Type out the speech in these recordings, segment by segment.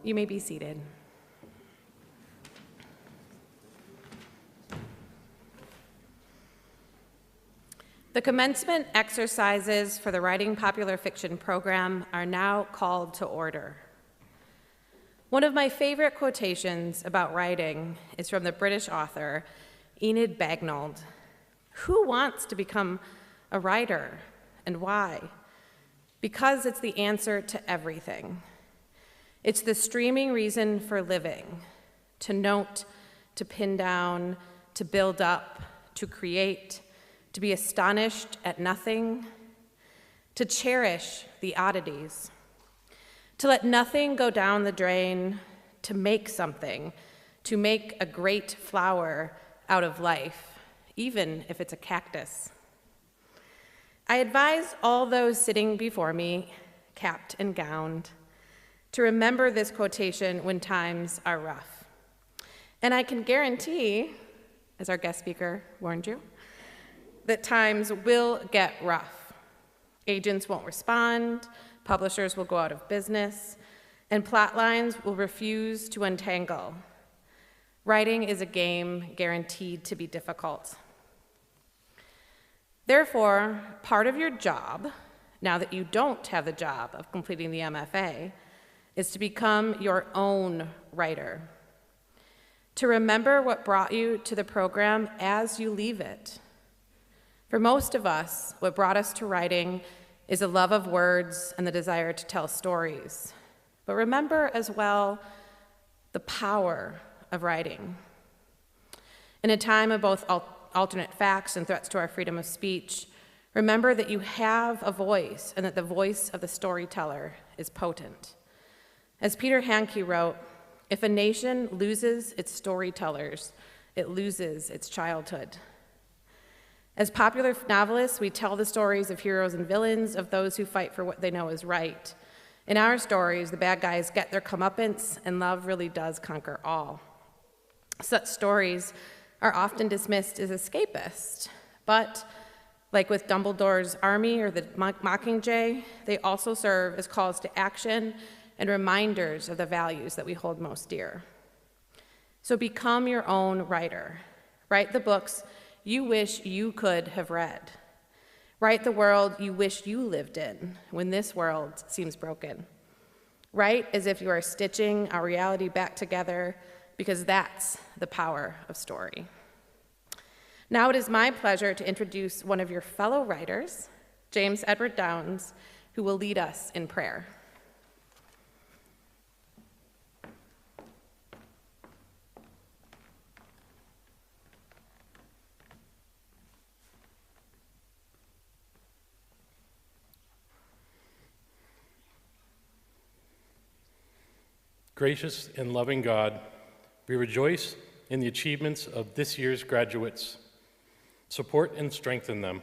You may be seated. The commencement exercises for the Writing Popular Fiction program are now called to order. One of my favorite quotations about writing is from the British author Enid Bagnold. Who wants to become a writer, and why? Because it's the answer to everything. It's the streaming reason for living, to note, to pin down, to build up, to create, to be astonished at nothing, to cherish the oddities, to let nothing go down the drain, to make something, to make a great flower out of life, even if it's a cactus. I advise all those sitting before me, capped and gowned, to remember this quotation when times are rough. And I can guarantee, as our guest speaker warned you, that times will get rough. Agents won't respond, publishers will go out of business, and plot lines will refuse to untangle. Writing is a game guaranteed to be difficult. Therefore, part of your job, now that you don't have the job of completing the MFA, is to become your own writer. To remember what brought you to the program as you leave it. For most of us, what brought us to writing is a love of words and the desire to tell stories. But remember as well the power of writing. In a time of both alternate facts and threats to our freedom of speech, remember that you have a voice and that the voice of the storyteller is potent. As Peter Handke wrote, if a nation loses its storytellers, it loses its childhood. As popular novelists, we tell the stories of heroes and villains, of those who fight for what they know is right. In our stories, the bad guys get their comeuppance, and love really does conquer all. Such stories are often dismissed as escapist, but like with Dumbledore's army or the Mockingjay, they also serve as calls to action and reminders of the values that we hold most dear. So become your own writer. Write the books you wish you could have read. Write the world you wish you lived in when this world seems broken. Write as if you are stitching our reality back together, because that's the power of story. Now it is my pleasure to introduce one of your fellow writers, James Edward Downs, who will lead us in prayer. Gracious and loving God, we rejoice in the achievements of this year's graduates. Support and strengthen them.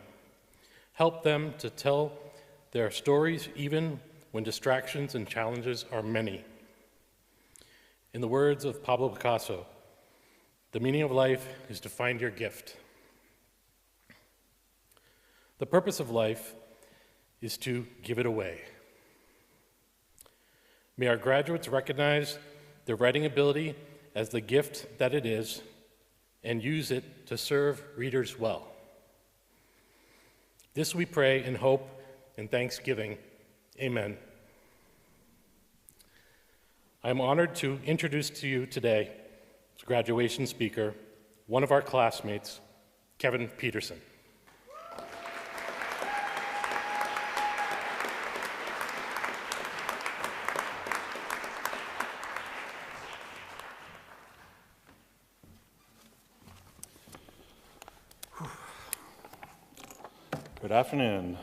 Help them to tell their stories even when distractions and challenges are many. In the words of Pablo Picasso, the meaning of life is to find your gift. The purpose of life is to give it away. May our graduates recognize their writing ability as the gift that it is and use it to serve readers well. This we pray in hope and thanksgiving. Amen. I am honored to introduce to you today as graduation speaker, one of our classmates, Kevin Peterson. Good afternoon.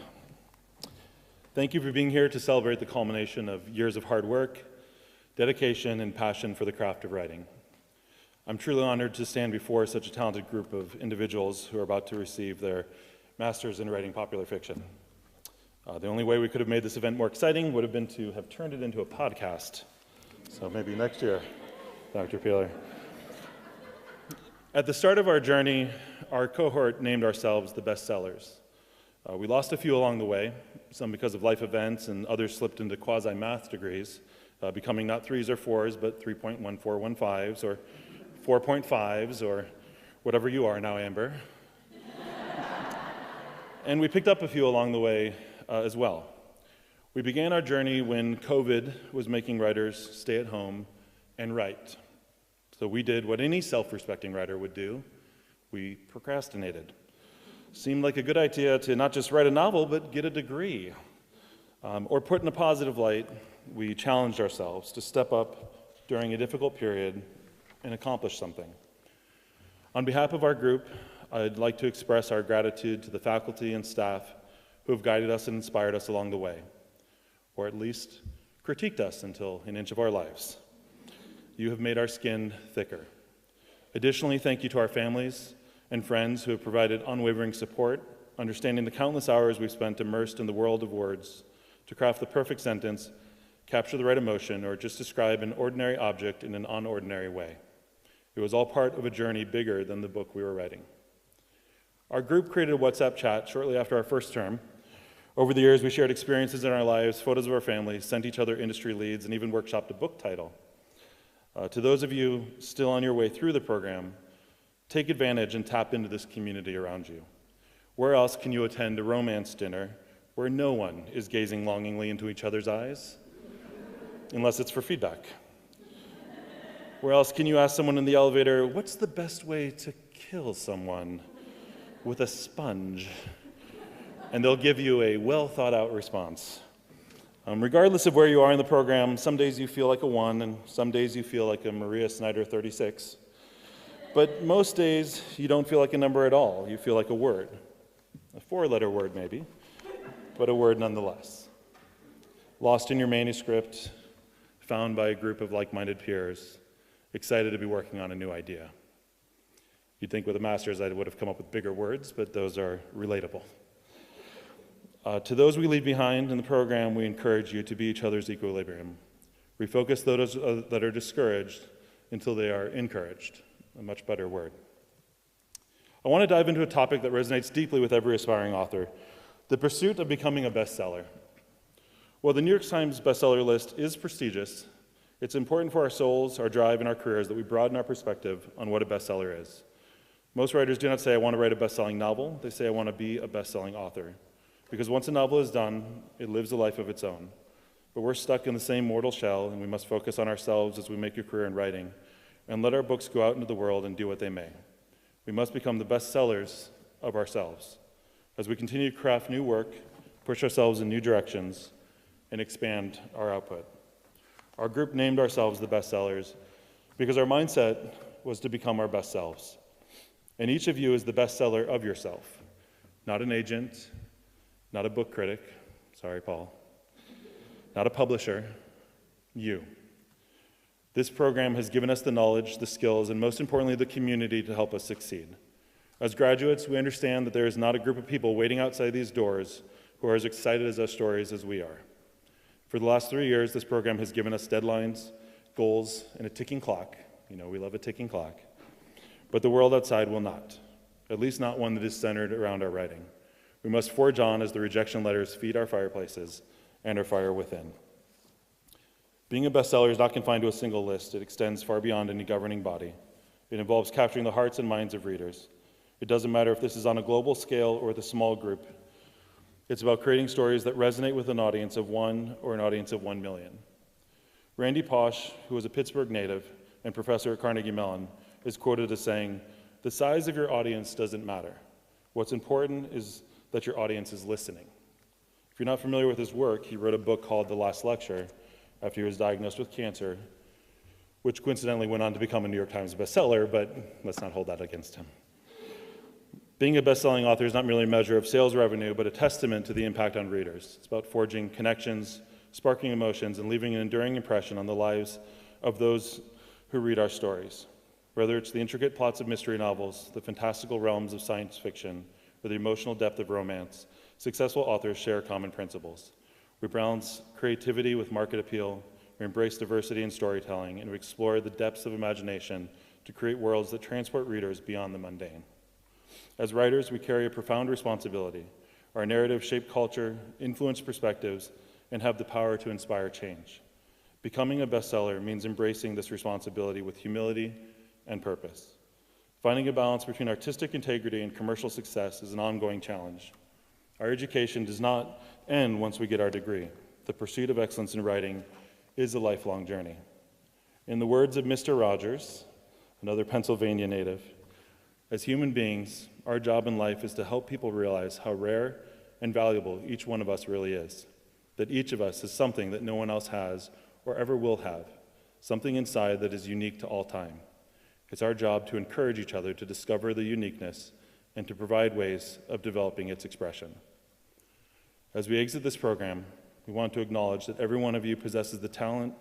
Thank you for being here to celebrate the culmination of years of hard work, dedication, and passion for the craft of writing. I'm truly honored to stand before such a talented group of individuals who are about to receive their Masters in Writing Popular Fiction. The only way we could have made this event more exciting would have been to have turned it into a podcast. So maybe next year, Dr. Peeler. At the start of our journey, our cohort named ourselves the Bestsellers. We lost a few along the way, some because of life events and others slipped into quasi-math degrees, becoming not 3s or 4s, but 3.1415s or 4.5s or whatever you are now, Amber. And we picked up a few along the way as well. We began our journey when COVID was making writers stay at home and write. So we did what any self-respecting writer would do. We procrastinated. Seemed like a good idea to not just write a novel, but get a degree. Or put in a positive light, we challenged ourselves to step up during a difficult period and accomplish something. On behalf of our group, I'd like to express our gratitude to the faculty and staff who have guided us and inspired us along the way, or at least critiqued us until an inch of our lives. You have made our skin thicker. Additionally, thank you to our families and friends who have provided unwavering support, understanding the countless hours we've spent immersed in the world of words to craft the perfect sentence, capture the right emotion, or just describe an ordinary object in an unordinary way. It was all part of a journey bigger than the book we were writing. Our group created a WhatsApp chat shortly after our first term. Over the years, we shared experiences in our lives, photos of our families, sent each other industry leads, and even workshopped a book title. To those of you still on your way through the program, take advantage and tap into this community around you. Where else can you attend a romance dinner where no one is gazing longingly into each other's eyes? Unless it's for feedback. Where else can you ask someone in the elevator, what's the best way to kill someone? With a sponge. And they'll give you a well-thought-out response. Regardless of where you are in the program, some days you feel like a 1, and some days you feel like a Maria Snyder 36. But most days, you don't feel like a number at all. You feel like a word. A 4-letter word, maybe, but a word nonetheless. Lost in your manuscript, found by a group of like-minded peers, excited to be working on a new idea. You'd think with a master's I would have come up with bigger words, but those are relatable. To those we leave behind in the program, we encourage you to be each other's equilibrium. Refocus those that are discouraged until they are encouraged, a much better word. I want to dive into a topic that resonates deeply with every aspiring author, the pursuit of becoming a bestseller. While the New York Times bestseller list is prestigious, it's important for our souls, our drive, and our careers that we broaden our perspective on what a bestseller is. Most writers do not say, I want to write a best-selling novel. They say, I want to be a best-selling author. Because once a novel is done, it lives a life of its own. But we're stuck in the same mortal shell, and we must focus on ourselves as we make a career in writing, and let our books go out into the world and do what they may. We must become the best sellers of ourselves. As we continue to craft new work, push ourselves in new directions, and expand our output. Our group named ourselves the best sellers because our mindset was to become our best selves. And each of you is the best seller of yourself, not an agent, not a book critic, sorry, Paul, not a publisher, you. This program has given us the knowledge, the skills, and most importantly, the community to help us succeed. As graduates, we understand that there is not a group of people waiting outside these doors who are as excited as our stories as we are. For the last 3 years, this program has given us deadlines, goals, and a ticking clock. You know, we love a ticking clock. But the world outside will not, at least not one that is centered around our writing. We must forge on as the rejection letters feed our fireplaces and our fire within. Being a bestseller is not confined to a single list. It extends far beyond any governing body. It involves capturing the hearts and minds of readers. It doesn't matter if this is on a global scale or with a small group. It's about creating stories that resonate with an audience of 1 or an audience of 1 million. Randy Pausch, who is a Pittsburgh native and professor at Carnegie Mellon, is quoted as saying, "The size of your audience doesn't matter. What's important is that your audience is listening." If you're not familiar with his work, he wrote a book called The Last Lecture after he was diagnosed with cancer, which coincidentally went on to become a New York Times bestseller, but let's not hold that against him. Being a best-selling author is not merely a measure of sales revenue, but a testament to the impact on readers. It's about forging connections, sparking emotions, and leaving an enduring impression on the lives of those who read our stories. Whether it's the intricate plots of mystery novels, the fantastical realms of science fiction, or the emotional depth of romance, successful authors share common principles. We balance creativity with market appeal, we embrace diversity in storytelling, and we explore the depths of imagination to create worlds that transport readers beyond the mundane. As writers, we carry a profound responsibility. Our narratives shape culture, influence perspectives, and have the power to inspire change. Becoming a bestseller means embracing this responsibility with humility and purpose. Finding a balance between artistic integrity and commercial success is an ongoing challenge. Our education does not end once we get our degree. The pursuit of excellence in writing is a lifelong journey. In the words of Mr. Rogers, another Pennsylvania native, as human beings, our job in life is to help people realize how rare and valuable each one of us really is, that each of us is something that no one else has or ever will have, something inside that is unique to all time. It's our job to encourage each other to discover the uniqueness and to provide ways of developing its expression. As we exit this program, we want to acknowledge that every one of you possesses the talent,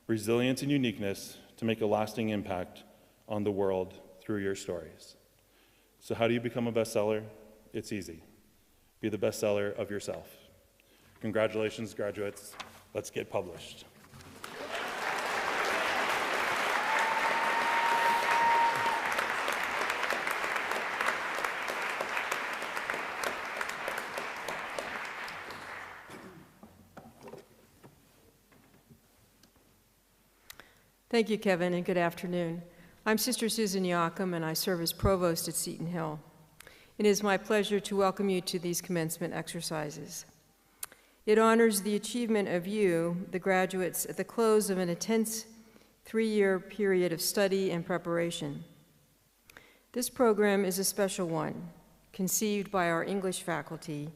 resilience, and uniqueness to make a lasting impact on the world through your stories. So how do you become a bestseller? It's easy. Be the bestseller of yourself. Congratulations, graduates. Let's get published. Thank you, Kevin, and good afternoon. I'm Sister Susan Yocum, and I serve as provost at Seton Hill. It is my pleasure to welcome you to these commencement exercises. It honors the achievement of you, the graduates, at the close of an intense 3-year period of study and preparation. This program is a special one. Conceived by our English faculty,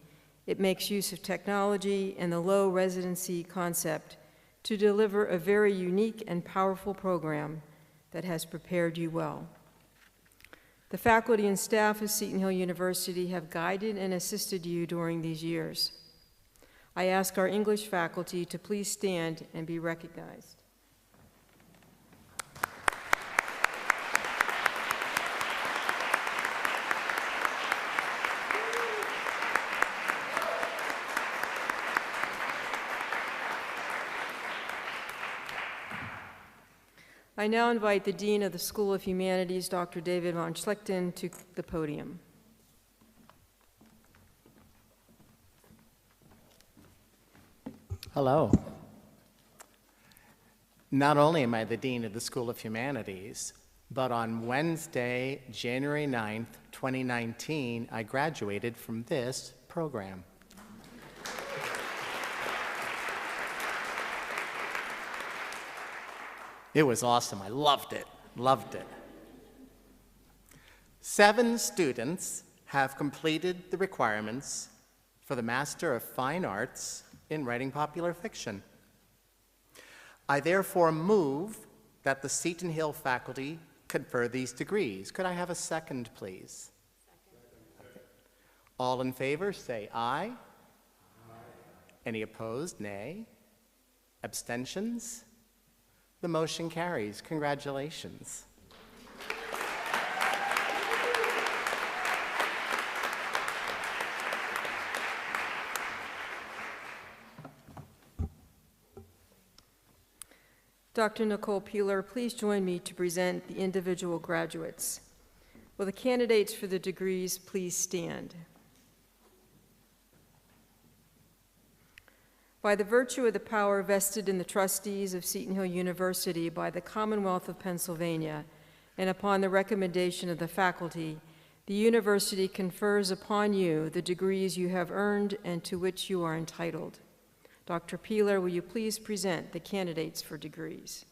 it makes use of technology and the low residency concept to deliver a very unique and powerful program that has prepared you well. The faculty and staff of Seton Hill University have guided and assisted you during these years. I ask our English faculty to please stand and be recognized. I now invite the Dean of the School of Humanities, Dr. David von Schlichten, to the podium. Hello. Not only am I the Dean of the School of Humanities, but on Wednesday, January 9th, 2019, I graduated from this program. It was awesome. I loved it. Loved it. 7 students have completed the requirements for the Master of Fine Arts in Writing Popular Fiction. I therefore move that the Seton Hill faculty confer these degrees. Could I have a second, please? Second. All in favor, say aye. Aye. Any opposed, nay. Abstentions? The motion carries. Congratulations. Dr. Nicole Peeler, please join me to present the individual graduates. Will the candidates for the degrees please stand? By the virtue of the power vested in the trustees of Seton Hill University by the Commonwealth of Pennsylvania, and upon the recommendation of the faculty, the university confers upon you the degrees you have earned and to which you are entitled. Dr. Peeler, will you please present the candidates for degrees?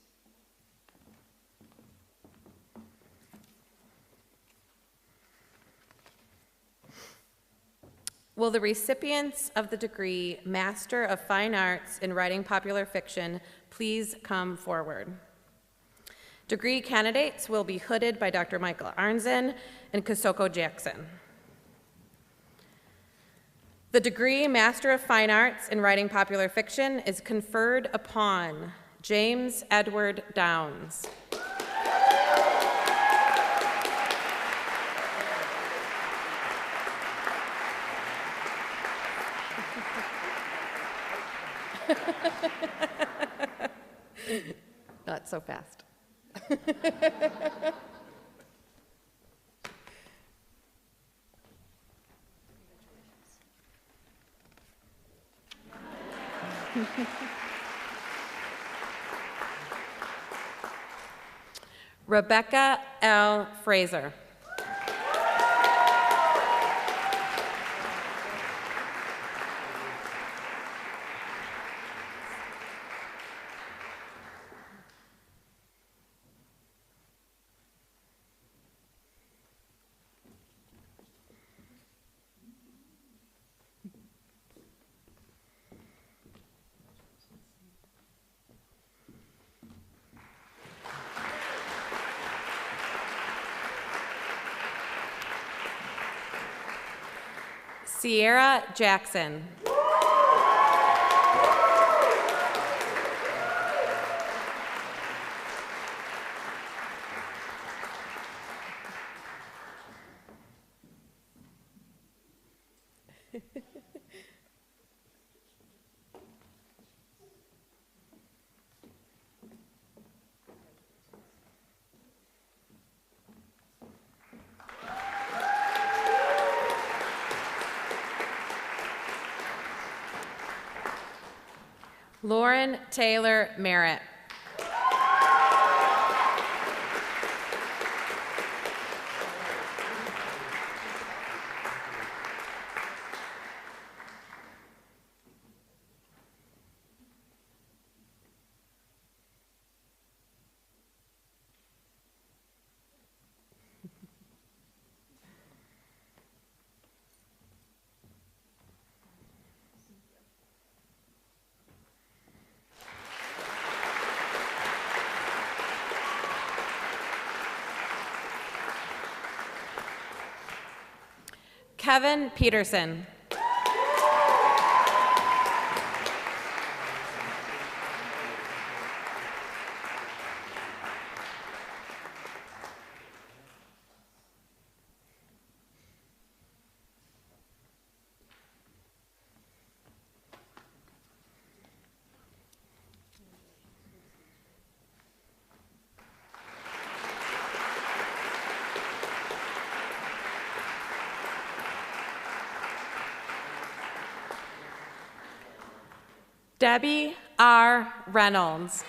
Will the recipients of the degree Master of Fine Arts in Writing Popular Fiction please come forward? Degree candidates will be hooded by Dr. Michael Arnzen and Kosoko Jackson. The degree Master of Fine Arts in Writing Popular Fiction is conferred upon James Edward Downs. Not so fast. Rebecca L. Fraser. Sierra Jackson. Lauren Taylor Merritt. Kevin Peterson. Debbie R. Reynolds.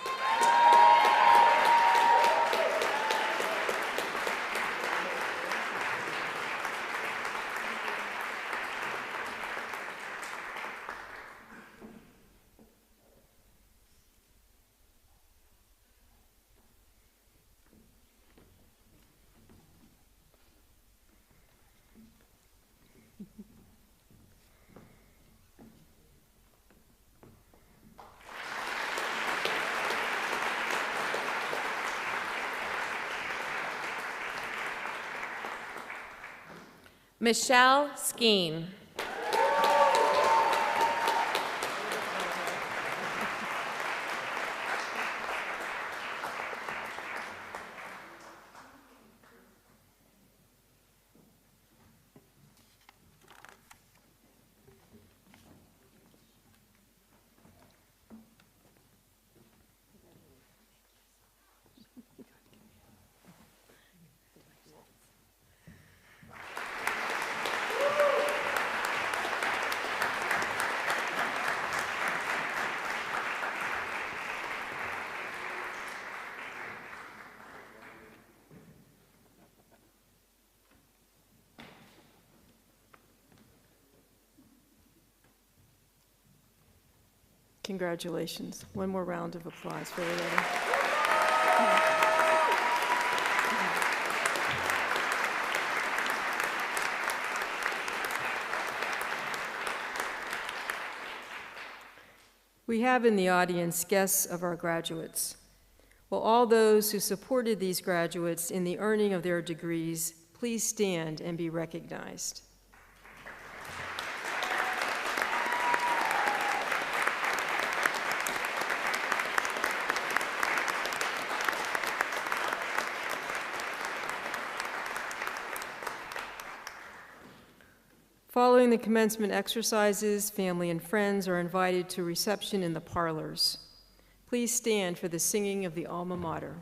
Michelle Skeen. Congratulations. One more round of applause for everybody. We have in the audience guests of our graduates. Will all those who supported these graduates in the earning of their degrees please stand and be recognized. Following the commencement exercises, family and friends are invited to reception in the parlors. Please stand for the singing of the alma mater.